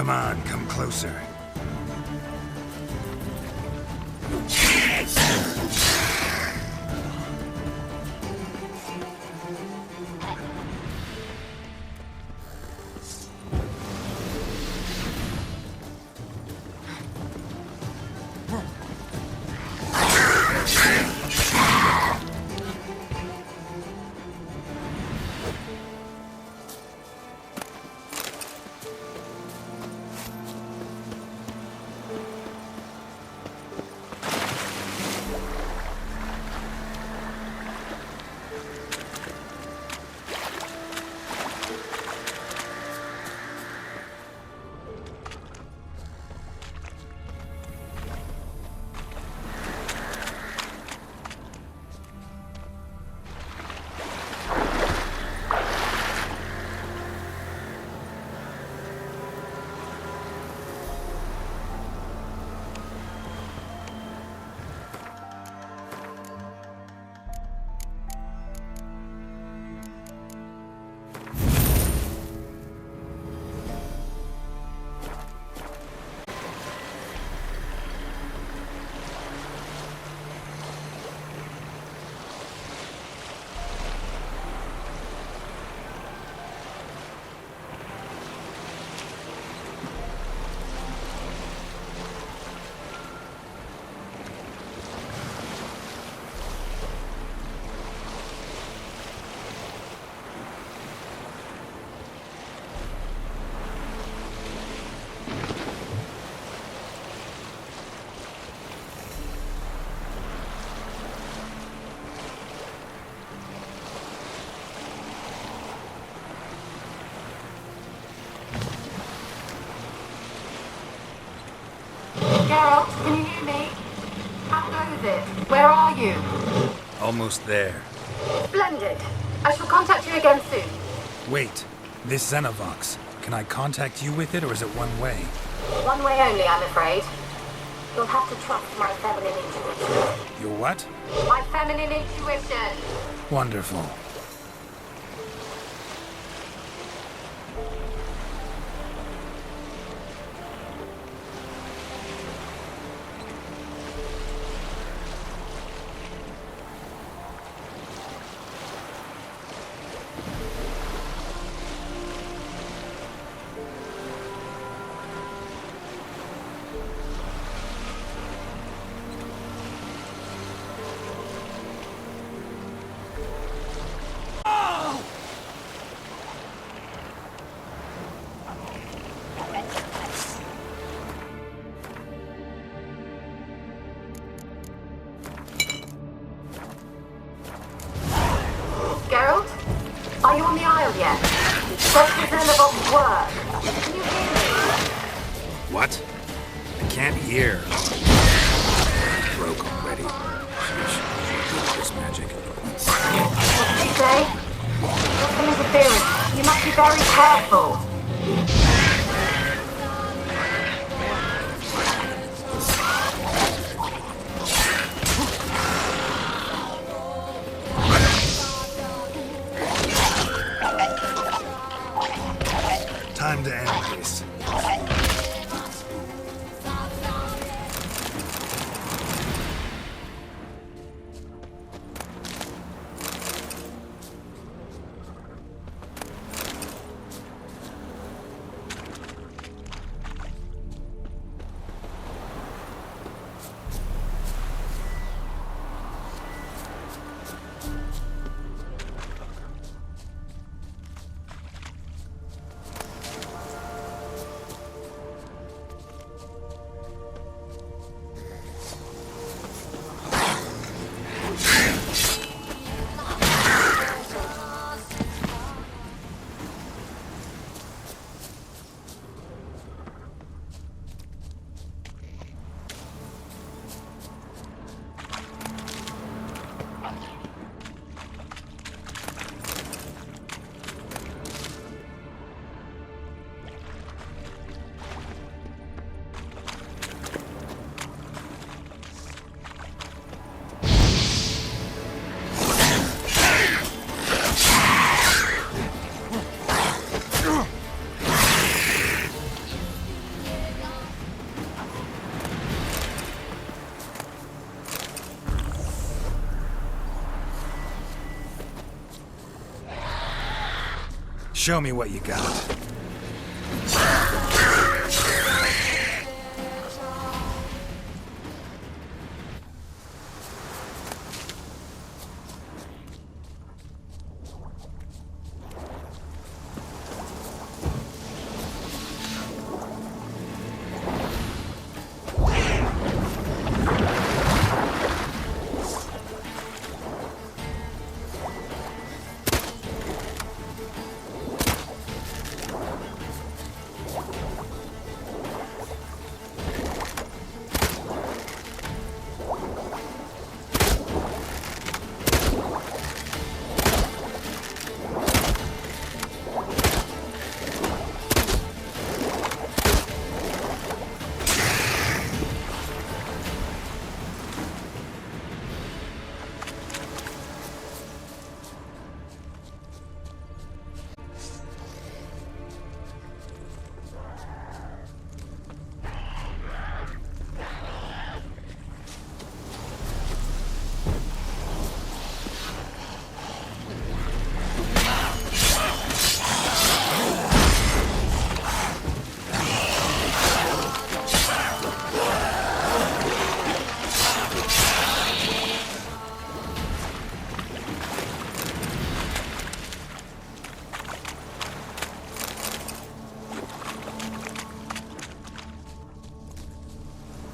Come on, come closer. Geralt, can you hear me? How goes it? Where are you? Almost there. Splendid. I shall contact you again soon. Wait, this Xenovox. Can I contact you with it, or is it one way? One way only, I'm afraid. You'll have to trust my feminine intuition. Your what? My feminine intuition. Wonderful. Geralt? Are you on the Isle yet? Dr. Xenovox work. Can you hear me? What? I can't hear. Broke already. Sheesh. This magic. What did you say? There's some interference. You must be very careful. Time to end this. Show me what you got.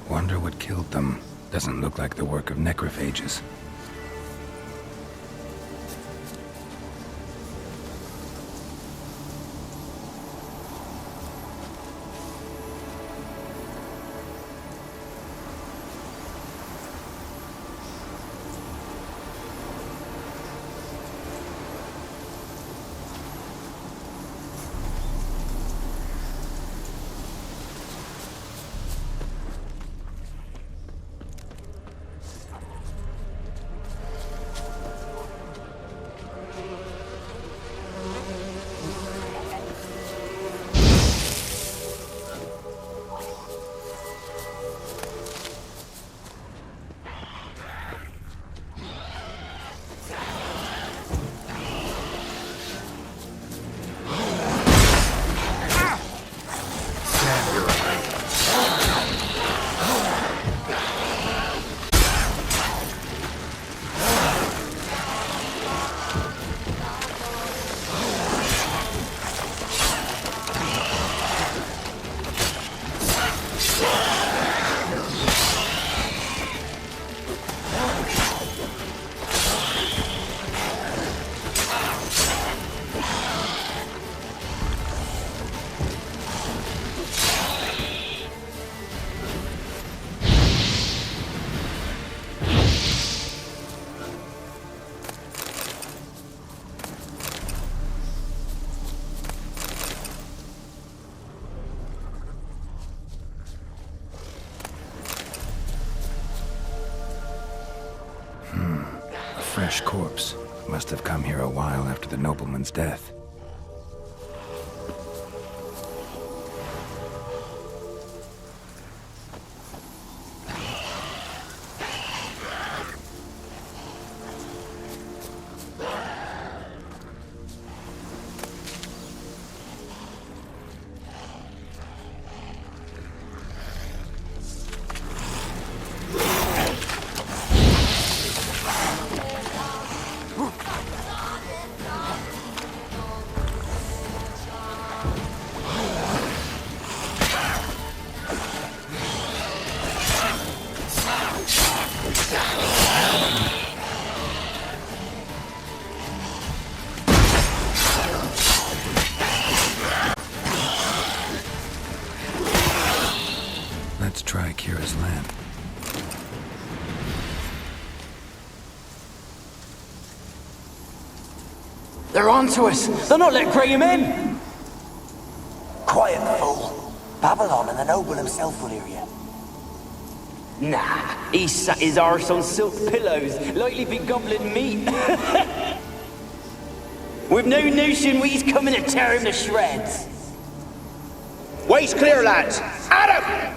Wonder what killed them. Doesn't look like the work of necrophages. Fresh corpse. Must have come here a while after the nobleman's death. Let's try Kira's lamp. They're onto us! They're not letting Graham in! Quiet, fool. Babylon and the noble himself will hear you. Nah, he sat his arse on silk pillows, likely be gobbling meat. We've no notion we's coming to tear him to shreds. Way's clear, lads! Adam!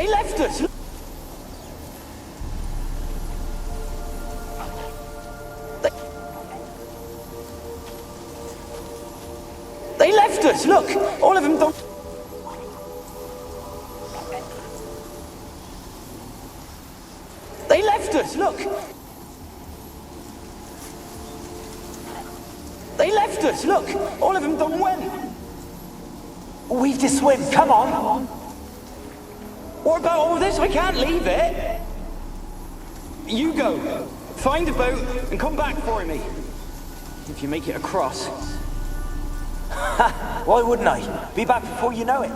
They left us! They left us! Look! All of them don't... They left us! Look! They left us! Look! All of them done went! We've to swim, come on! What about all this? I can't leave it! You go. Find a boat and come back for me. If you make it across. Why wouldn't I? Be back before you know it.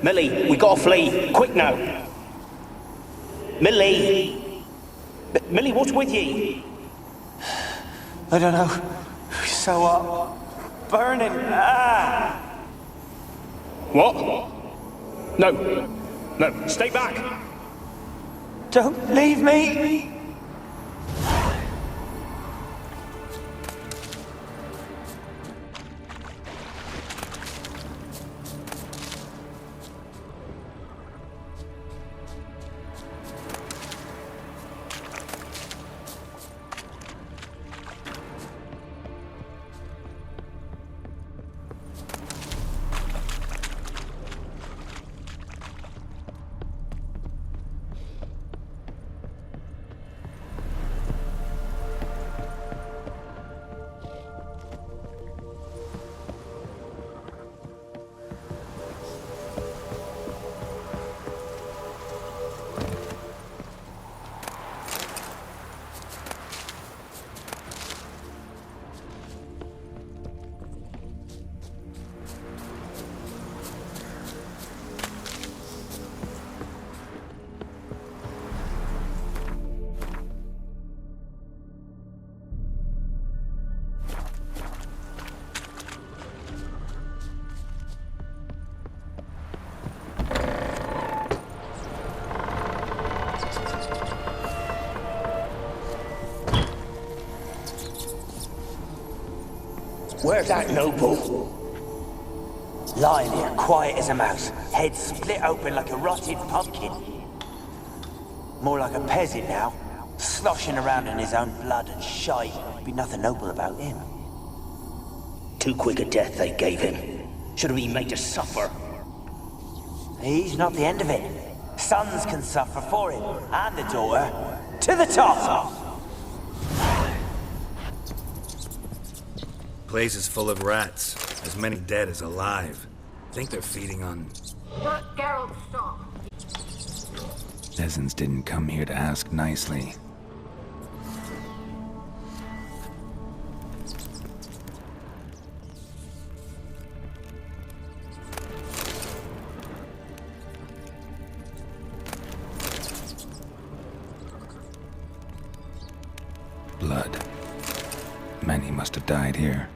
Millie, we gotta flee. Quick now. Millie! Millie, what's with ye? I don't know. So burning. Ah! What? No. No, stay back. Don't leave me! Where's that noble? Lying here, quiet as a mouse, head split open like a rotted pumpkin. More like a peasant now, sloshing around in his own blood and shite. Be nothing noble about him. Too quick a death they gave him. Should have been made to suffer. He's not the end of it. Sons can suffer for him, and the daughter. To the top! Place is full of rats. As many dead as alive. Think they're feeding on... Geralt, stop. Peasants didn't come here to ask nicely. Blood. Many must have died here.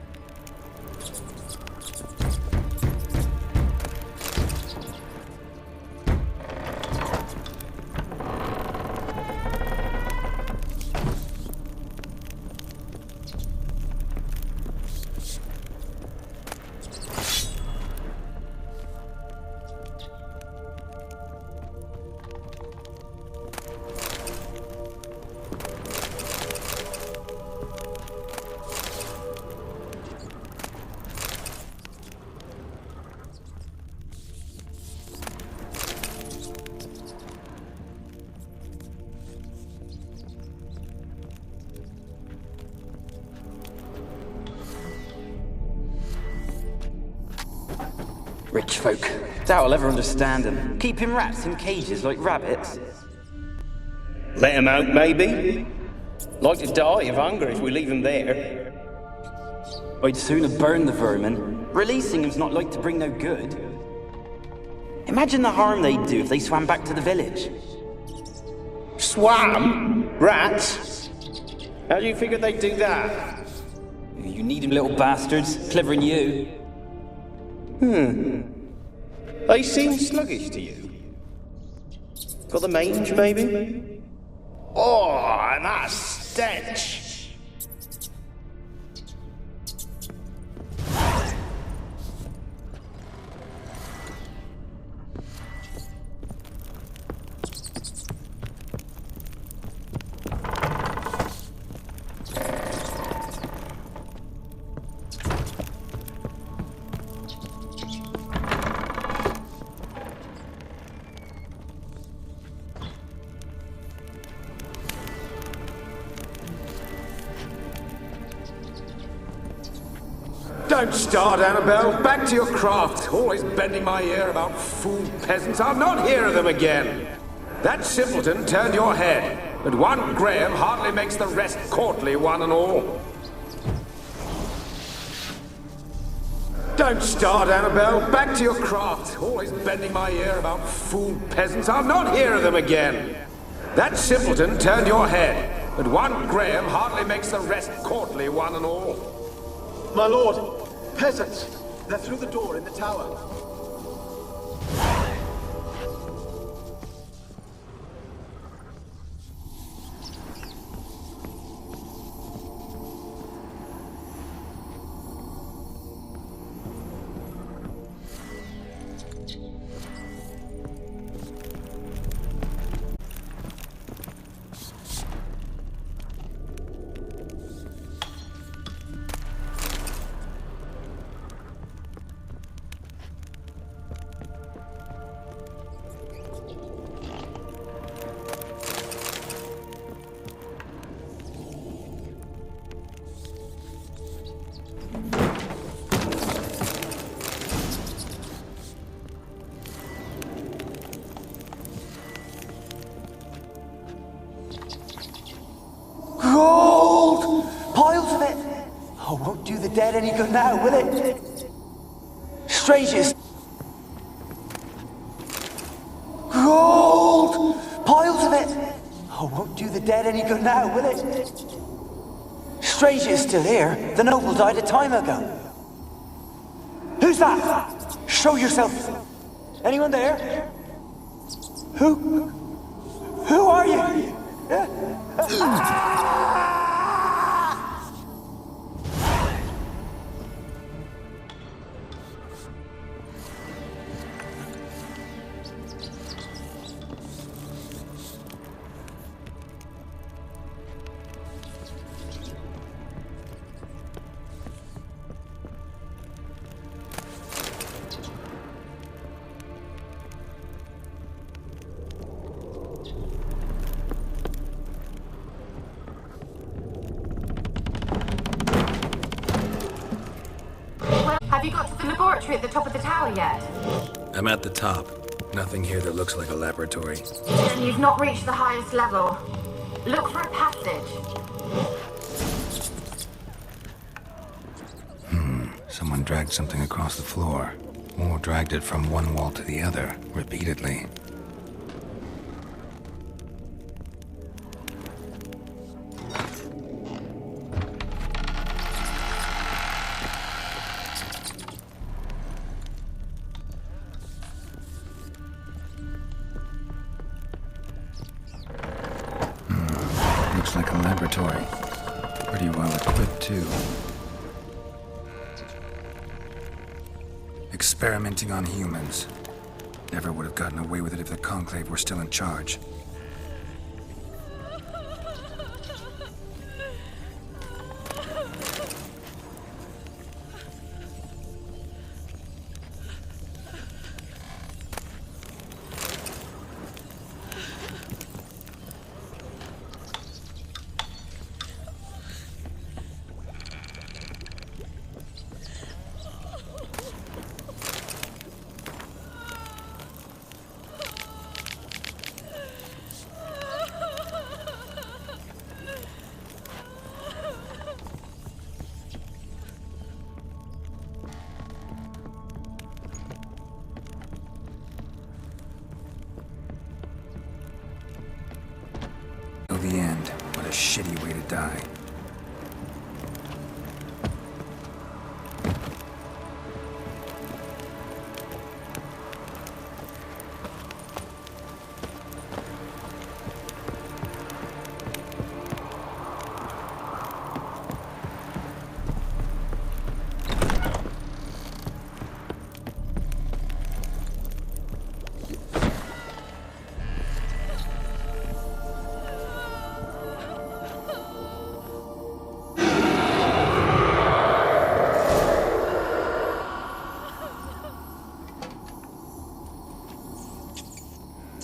Rich folk. Doubt I'll ever understand them. Keeping rats in cages like rabbits. Let him out, maybe? Like to die of hunger if we leave him there. I'd sooner burn the vermin. Releasing them's not like to bring no good. Imagine the harm they'd do if they swam back to the village. Swam? Rats? How do you figure they'd do that? You need 'em, little bastards. Clever than you. They seem sluggish to you. Got the mange, maybe? Oh, and that stench! Don't start, Annabelle. Back to your craft. Always bending my ear about fool peasants. I'll not hear of them again. That simpleton turned your head, but one Graham hardly makes the rest courtly, one and all. Don't start, Annabelle. Back to your craft. Always bending my ear about fool peasants. I'll not hear of them again. That simpleton turned your head, but one Graham hardly makes the rest courtly, one and all. My lord, peasants! They're through the door in the tower. Gold! Piles of it! Oh, won't do the dead any good now, will it? Strangers. Gold! Piles of it! Oh, won't do the dead any good now, will it? Stranger is still here. The noble died a time ago. Who's that? Show yourself. Anyone there? Who are you? Have you got to the laboratory at the top of the tower yet? I'm at the top. Nothing here that looks like a laboratory. Then you've not reached the highest level. Look for a passage. Someone dragged something across the floor. Or dragged it from one wall to the other, repeatedly. Looks like a laboratory. Pretty well equipped, too. Experimenting on humans. Never would have gotten away with it if the Conclave were still in charge. The end. What a shitty way to die.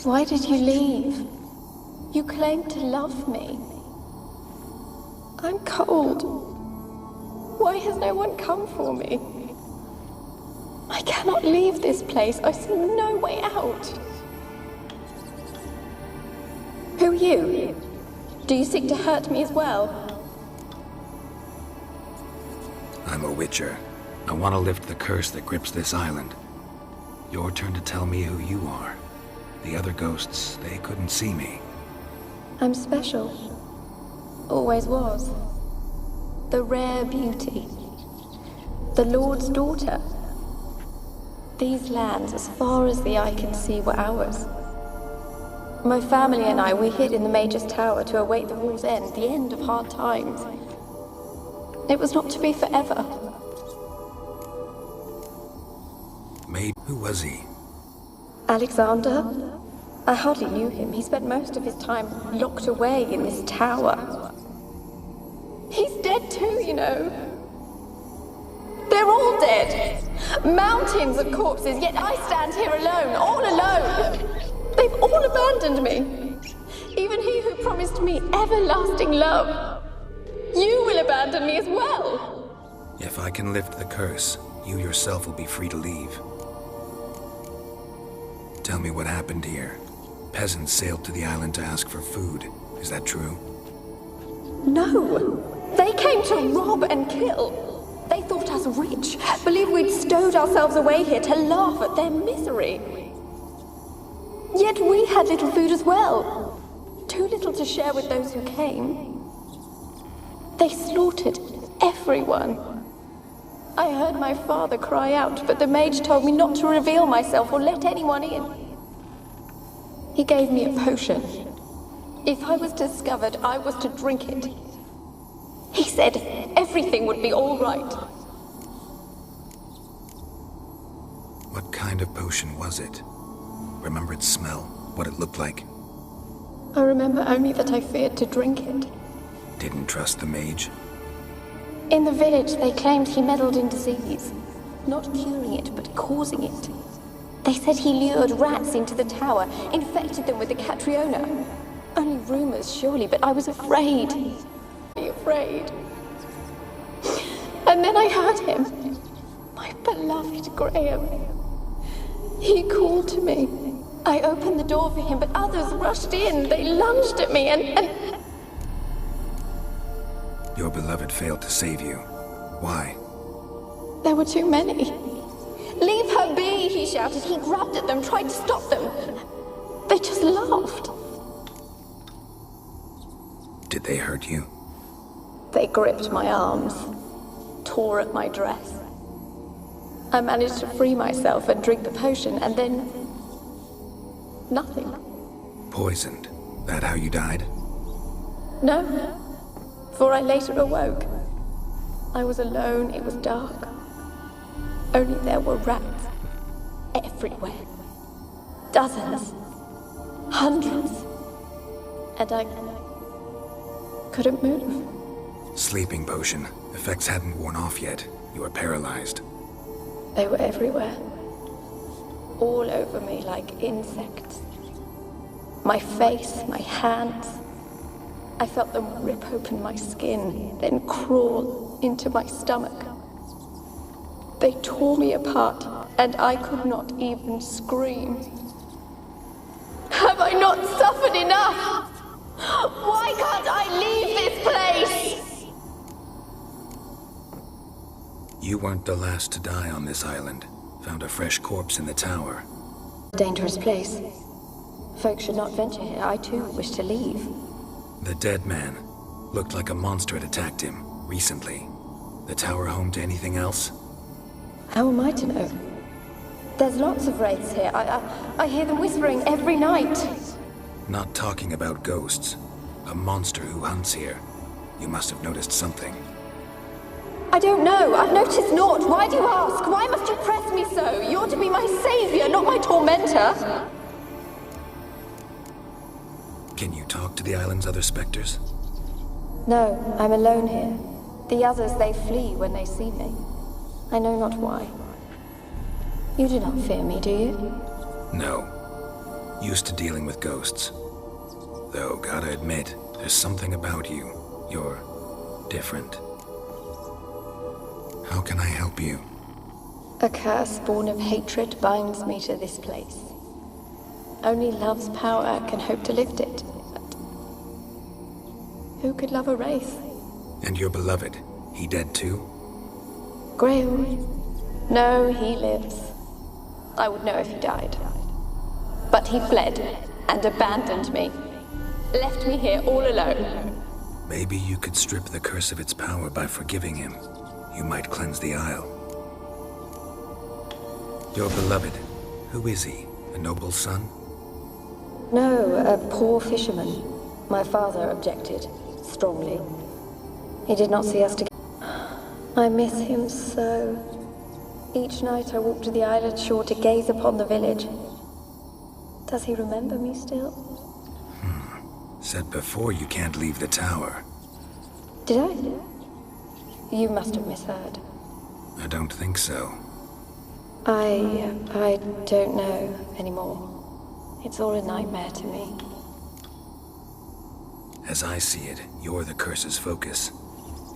Why did you leave? You claimed to love me. I'm cold. Why has no one come for me? I cannot leave this place. I see no way out. Who are you? Do you seek to hurt me as well? I'm a Witcher. I want to lift the curse that grips this island. Your turn to tell me who you are. The other ghosts, they couldn't see me. I'm special. Always was. The rare beauty. The Lord's daughter. These lands, as far as the eye can see, were ours. My family and I, we hid in the Mage's Tower to await the war's end, the end of hard times. It was not to be forever. Mage? Who was he? Alexander? I hardly knew him. He spent most of his time locked away in this tower. He's dead too, you know. They're all dead. Mountains of corpses, yet I stand here alone, all alone. They've all abandoned me. Even he who promised me everlasting love. You will abandon me as well. If I can lift the curse, you yourself will be free to leave. Tell me what happened here. Peasants sailed to the island to ask for food. Is that true? No. They came to rob and kill. They thought us rich, believed we'd stowed ourselves away here to laugh at their misery. Yet we had little food as well. Too little to share with those who came. They slaughtered everyone. I heard my father cry out, but the mage told me not to reveal myself or let anyone in. He gave me a potion. If I was discovered, I was to drink it. He said everything would be all right. What kind of potion was it? Remember its smell? What it looked like? I remember only that I feared to drink it. Didn't trust the mage? In the village, they claimed he meddled in disease. Not curing it, but causing it. They said he lured rats into the tower, infected them with the Catriona. Only rumors, surely, but I was afraid. Afraid. And then I heard him. My beloved Graham. He called to me. I opened the door for him, but others rushed in. They lunged at me and... Your beloved failed to save you. Why? There were too many. Leave her be, he shouted. He grabbed at them, tried to stop them. They just laughed. Did they hurt you? They gripped my arms, tore at my dress. I managed to free myself and drink the potion, and then... nothing. Poisoned. That how you died? No, for I later awoke. I was alone, it was dark. Only there were rats everywhere. Dozens. Hundreds. And I couldn't move. Sleeping potion. Effects hadn't worn off yet. You were paralyzed. They were everywhere. All over me like insects. My face, my hands. I felt them rip open my skin, then crawl into my stomach. They tore me apart, and I could not even scream. Have I not suffered enough? Why can't I leave this place? You weren't the last to die on this island. Found a fresh corpse in the tower. Dangerous place. Folks should not venture here. I too wish to leave. The dead man. Looked like a monster had attacked him, recently. The tower home to anything else? How am I to know? There's lots of wraiths here. I hear them whispering every night. Not talking about ghosts. A monster who hunts here. You must have noticed something. I don't know. I've noticed naught. Why do you ask? Why must you press me so? You're to be my savior, not my tormentor. Can you talk to the island's other specters? No, I'm alone here. The others, they flee when they see me. I know not why. You do not fear me, do you? No. Used to dealing with ghosts. Though, gotta admit, there's something about you. You're different. How can I help you? A curse born of hatred binds me to this place. Only love's power can hope to lift it. But who could love a wraith? And your beloved, he dead too? Graham? No, he lives. I would know if he died. But he fled and abandoned me. Left me here all alone. Maybe you could strip the curse of its power by forgiving him. You might cleanse the Isle. Your beloved, who is he? A noble son? No, a poor fisherman. My father objected, strongly. He did not see us together. I miss him so. Each night I walk to the island shore to gaze upon the village. Does he remember me still? Said before you can't leave the tower. Did I? You must have misheard. I don't think so. I don't know anymore. It's all a nightmare to me. As I see it, you're the curse's focus.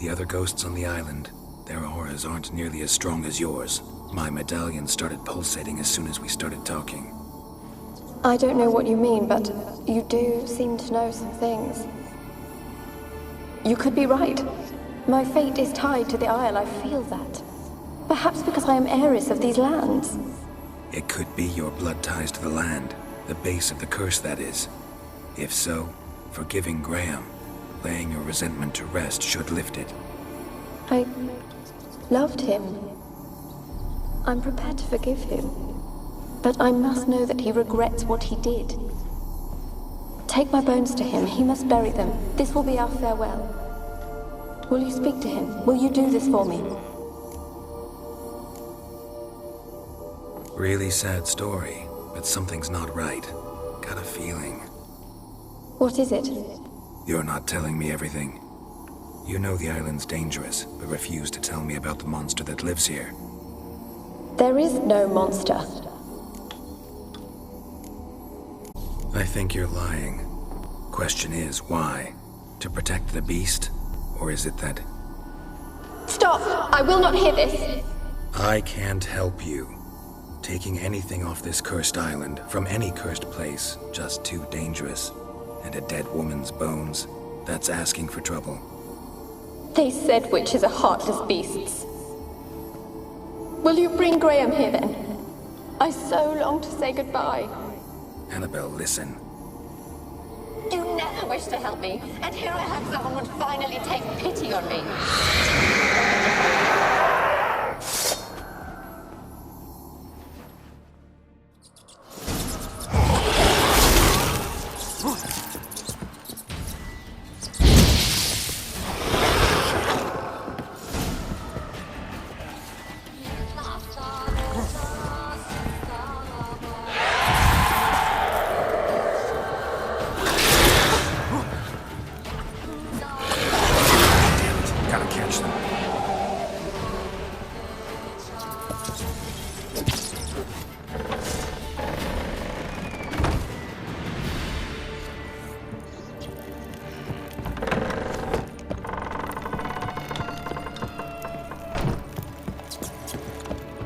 The other ghosts on the island, their auras aren't nearly as strong as yours. My medallion started pulsating as soon as we started talking. I don't know what you mean, but you do seem to know some things. You could be right. My fate is tied to the Isle, I feel that. Perhaps because I am heiress of these lands. It could be your blood ties to the land, the base of the curse, that is. If so, forgiving Graham, laying your resentment to rest should lift it. I loved him. I'm prepared to forgive him. But I must know that he regrets what he did. Take my bones to him. He must bury them. This will be our farewell. Will you speak to him? Will you do this for me? Really sad story, but something's not right. Got a feeling. What is it? You're not telling me everything. You know the island's dangerous, but refuse to tell me about the monster that lives here. There is no monster. I think you're lying. Question is, why? To protect the beast? Or is it that... Stop! I will not hear this! I can't help you. Taking anything off this cursed island, from any cursed place, just too dangerous. And a dead woman's bones, that's asking for trouble. They said witches are heartless beasts. Will you bring Graham here then? I so long to say goodbye. Annabelle, listen. You never wished to help me, and here I have someone would finally take pity on me. Gotta catch them.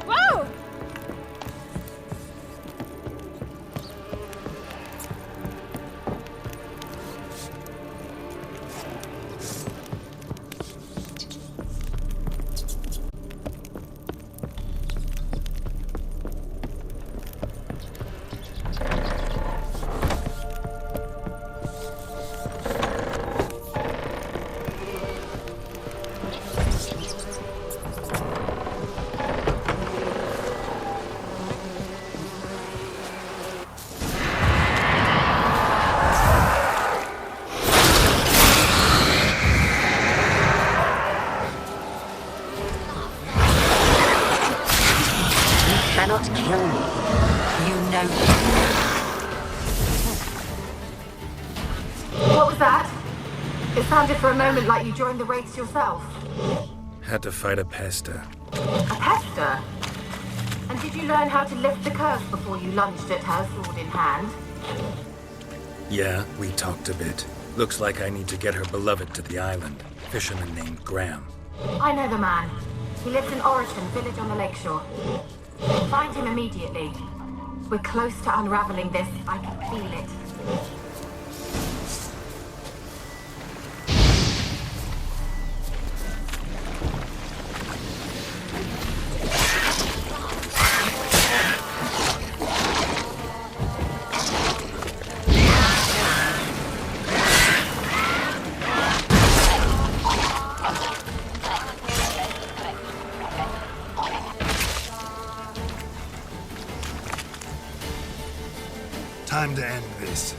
Whoa! Cannot kill me. You know. What was that? It sounded for a moment like you joined the raids yourself. Had to fight a pester. A pester? And did you learn how to lift the curse before you lunged at her, sword in hand? Yeah, we talked a bit. Looks like I need to get her beloved to the island. Fisherman named Graham. I know the man. He lives in Orison, village on the lakeshore. Find him immediately. We're close to unraveling this. I can feel it. Time to end this.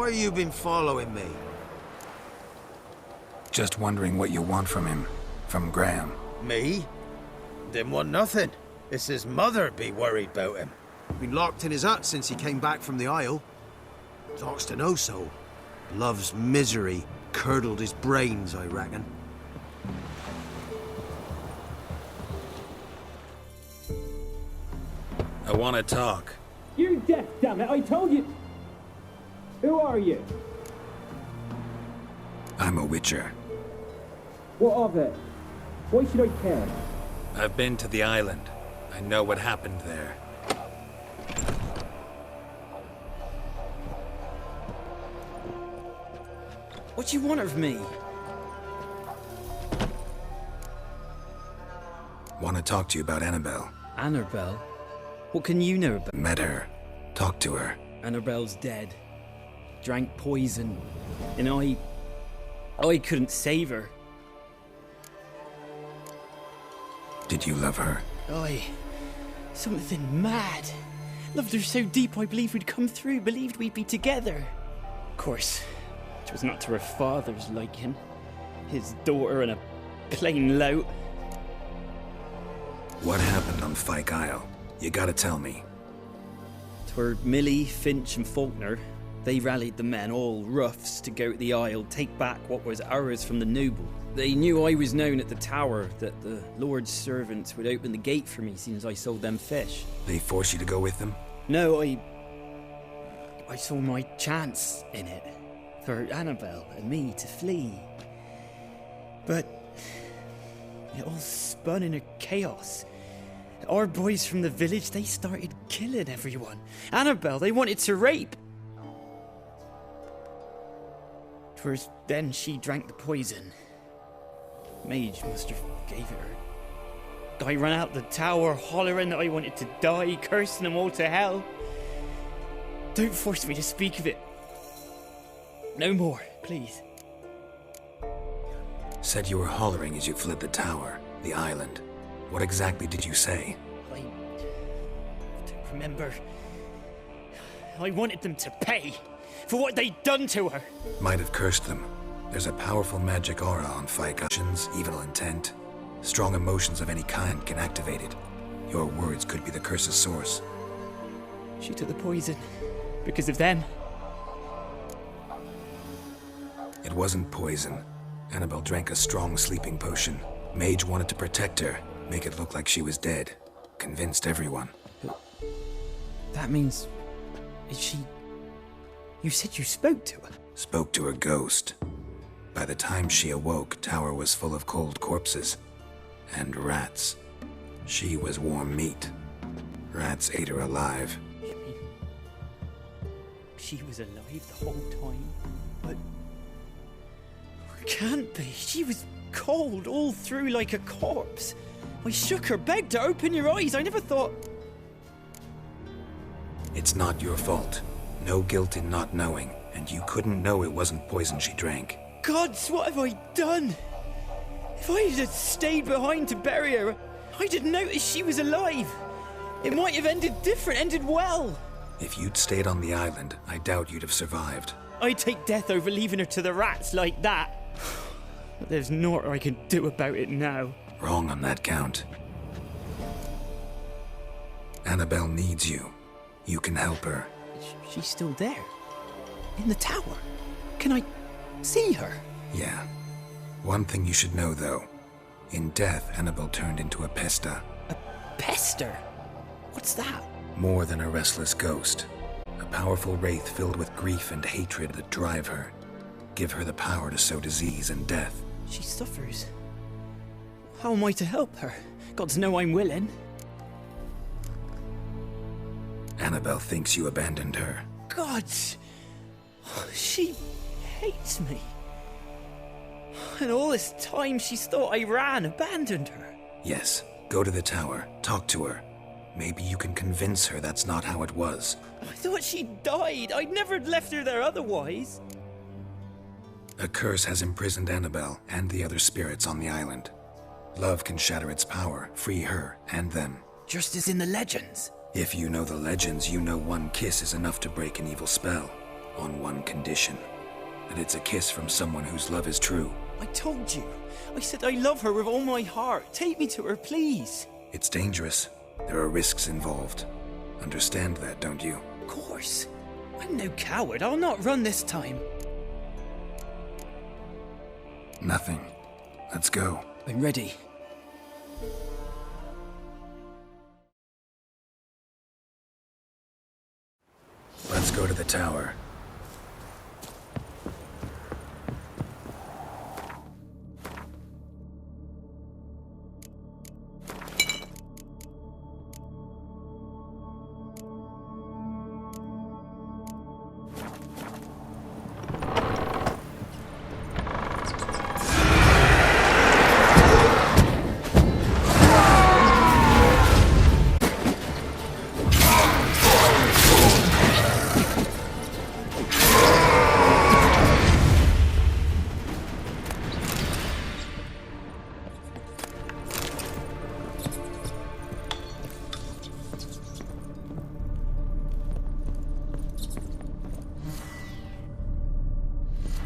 Why you been following me? Just wondering what you want from him. From Graham. Me? Didn't want nothing. It's his mother be worried about him. Been locked in his hut since he came back from the Isle. Talks to no soul. Love's misery curdled his brains, I reckon. I want to talk. You're deaf, damn it! I told you. Who are you? I'm a witcher. What of it? Why should I care? I've been to the island. I know what happened there. What do you want of me? Want to talk to you about Annabelle. Annabelle? What can you know about? Met her. Talked to her. Annabelle's dead. Drank poison. And I couldn't save her. Did you love her? Something mad. Loved her so deep I believed we'd come through, believed we'd be together. Of course, it was not to her father's liking. His daughter and a plain lout. What happened on Fyke Isle? You gotta tell me. 'Twere Millie, Finch and Faulkner. They rallied the men, all roughs, to go to the Isle, take back what was ours from the noble. They knew I was known at the tower, that the Lord's servants would open the gate for me soon as I sold them fish. They forced you to go with them? No, I saw my chance in it. For Annabelle and me to flee. But it all spun in a chaos. Our boys from the village, they started killing everyone. Annabelle, they wanted to rape. 'Twas then she drank the poison. Mage must have gave it her. I ran out the tower hollering that I wanted to die, cursing them all to hell. Don't force me to speak of it. No more, please. Said you were hollering as you fled the tower, the island. What exactly did you say? I don't remember. I wanted them to pay for what they'd done to her. Might have cursed them. There's a powerful magic aura on Fyke. Actions, evil intent, strong emotions of any kind can activate it. Your words could be the curse's source. She took the poison because of them. It wasn't poison. Annabelle drank a strong sleeping potion. Mage wanted to protect her, make it look like she was dead. Convinced everyone. That means... is she... You said you spoke to her? Spoke to her ghost. By the time she awoke, Tower was full of cold corpses. And rats. She was warm meat. Rats ate her alive. You mean... she was alive the whole time? But... can't be. She was cold all through like a corpse. I shook her, begged her, open your eyes. I never thought... It's not your fault. No guilt in not knowing, and you couldn't know it wasn't poison she drank. Gods, what have I done? If I had stayed behind to bury her, I didn't notice she was alive. It might have ended different, ended well. If you'd stayed on the island, I doubt you'd have survived. I'd take death over leaving her to the rats like that. But there's naught I can do about it now. Wrong on that count. Annabelle needs you. You can help her. She's still there. In the tower. Can I see her? Yeah. One thing you should know, though. In death, Annabelle turned into a pesta. A pester? What's that? More than a restless ghost. A powerful wraith filled with grief and hatred that drive her. Give her the power to sow disease and death. She suffers. How am I to help her? Gods know I'm willing. Annabelle thinks you abandoned her. Gods! She hates me. And all this time she's thought I ran, abandoned her. Yes. Go to the tower. Talk to her. Maybe you can convince her that's not how it was. I thought she died. I'd never left her there otherwise. A curse has imprisoned Annabelle and the other spirits on the island. Love can shatter its power, free her and them. Just as in the legends. If you know the legends, you know one kiss is enough to break an evil spell. On one condition. That it's a kiss from someone whose love is true. I told you. I said I love her with all my heart. Take me to her, please. It's dangerous. There are risks involved. Understand that, don't you? Of course. I'm no coward. I'll not run this time. Nothing. Let's go. I'm ready. Let's go to the tower.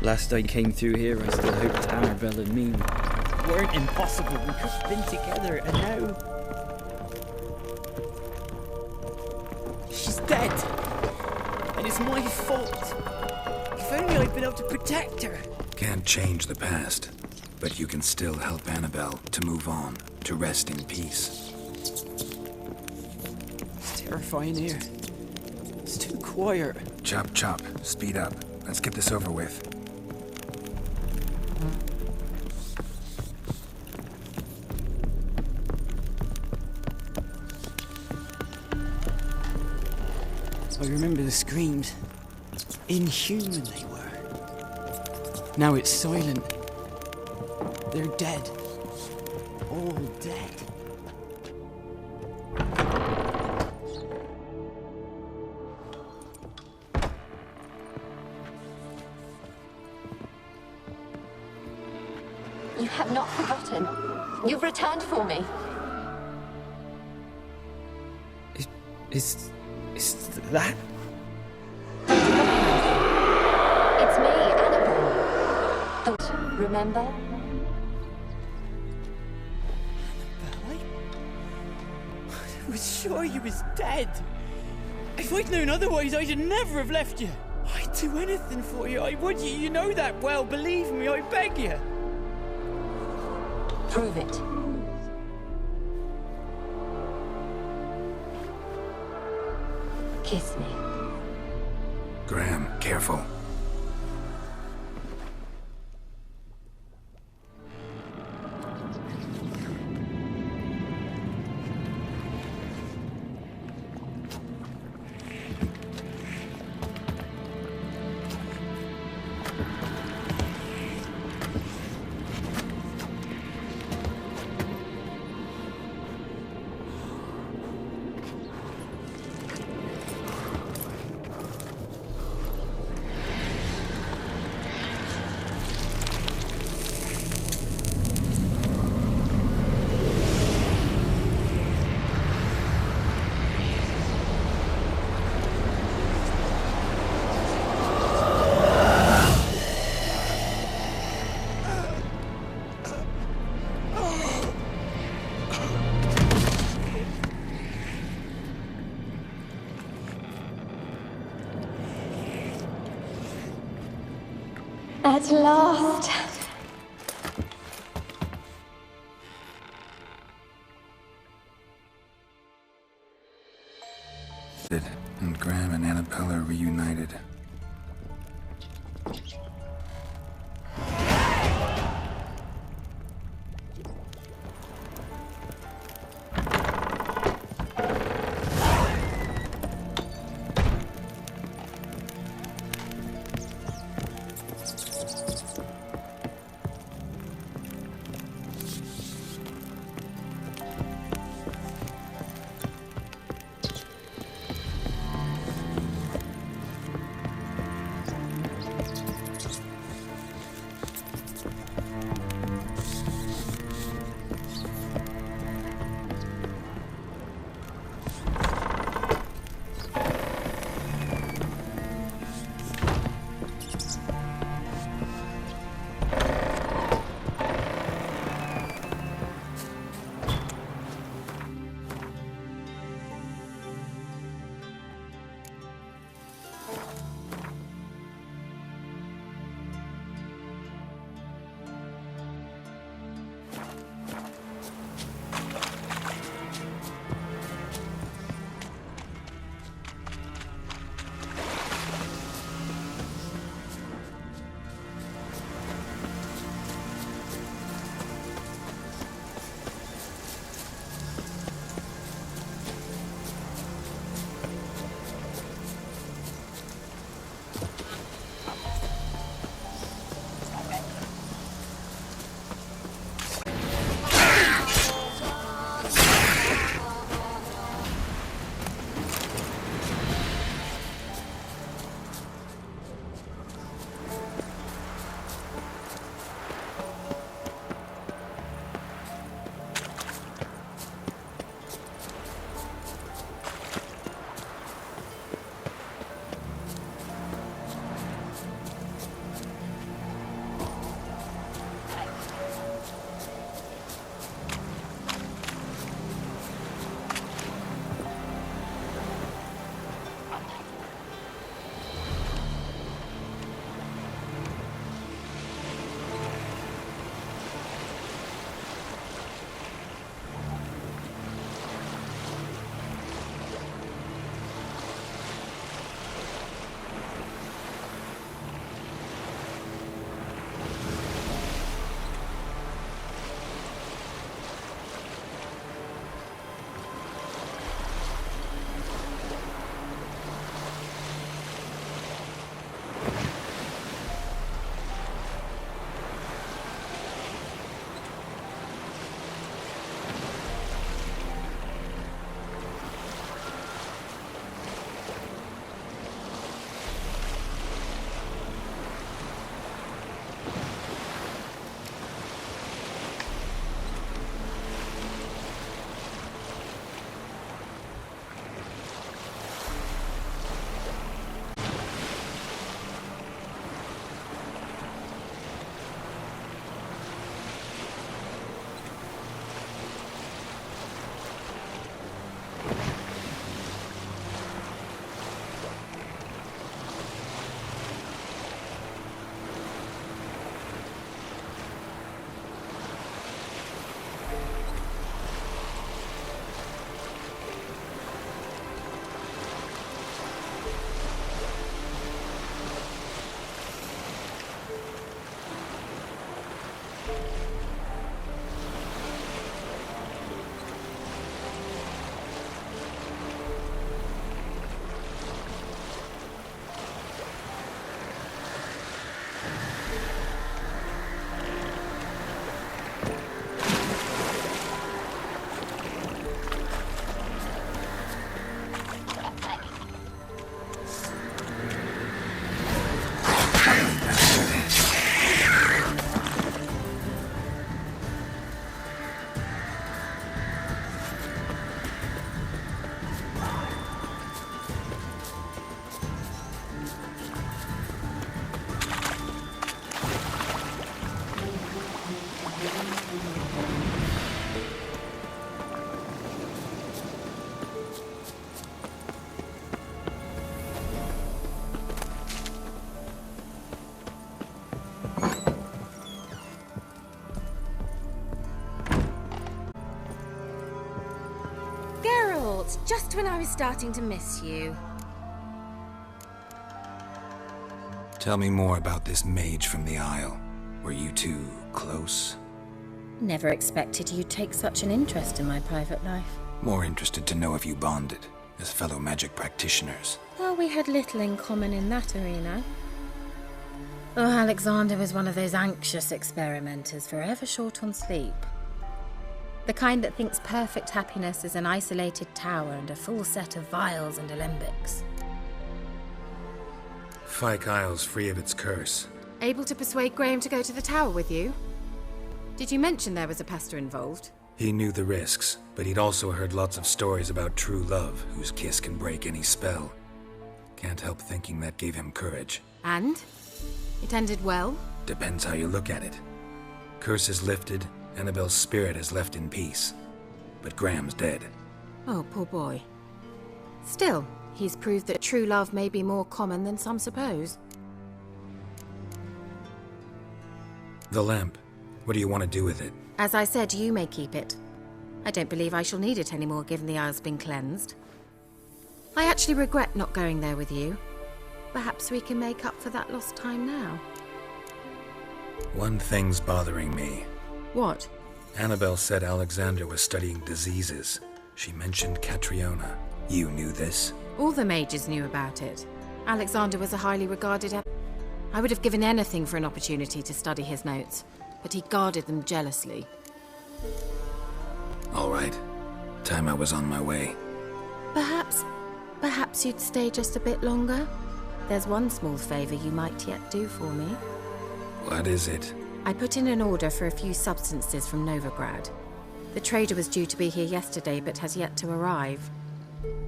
Last I came through here, I still hoped Annabelle and me weren't impossible. We could have been together, and now she's dead, and it's my fault. If only I'd been able to protect her. Can't change the past, but you can still help Annabelle to move on, to rest in peace. It's terrifying here. It's too quiet. Chop, chop. Speed up. Let's get this over with. I remember the screams. Inhuman they were. Now it's silent. They're dead. All dead. You have not forgotten. You've returned for me. Is that? It's me, Annabelle. Remember? I was sure you was dead. If I'd known otherwise, I'd never have left you. I'd do anything for you. I would. You know that well. Believe me, I beg you. Prove it. Kiss me. Graham, careful. At last. And Graham and Annabelle are reunited. It's just when I was starting to miss you. Tell me more about this mage from the Isle. Were you two close? Never expected you'd take such an interest in my private life. More interested to know if you bonded, as fellow magic practitioners. Well, we had little in common in that arena. Oh, Alexander was one of those anxious experimenters, forever short on sleep. The kind that thinks perfect happiness is an isolated tower and a full set of vials and alembics. Fyke Isle's free of its curse. Able to persuade Graham to go to the tower with you? Did you mention there was a pester involved? He knew the risks, but he'd also heard lots of stories about true love, whose kiss can break any spell. Can't help thinking that gave him courage. And? It ended well? Depends how you look at it. Curse is lifted, Annabelle's spirit is left in peace. But Graham's dead. Oh, poor boy. Still, he's proved that true love may be more common than some suppose. The lamp. What do you want to do with it? As I said, you may keep it. I don't believe I shall need it anymore, given the Isle's been cleansed. I actually regret not going there with you. Perhaps we can make up for that lost time now. One thing's bothering me. What? Annabelle said Alexander was studying diseases. She mentioned Catriona. You knew this? All the mages knew about it. Alexander was a highly regarded... I would have given anything for an opportunity to study his notes, but he guarded them jealously. All right. Time I was on my way. Perhaps you'd stay just a bit longer? There's one small favor you might yet do for me. What is it? I put in an order for a few substances from Novigrad. The trader was due to be here yesterday, but has yet to arrive.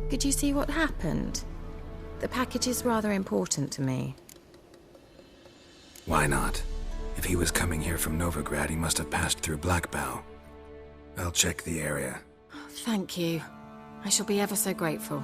Could you see what happened? The package is rather important to me. Why not? If he was coming here from Novigrad, he must have passed through Blackbough. I'll check the area. Thank you. I shall be ever so grateful.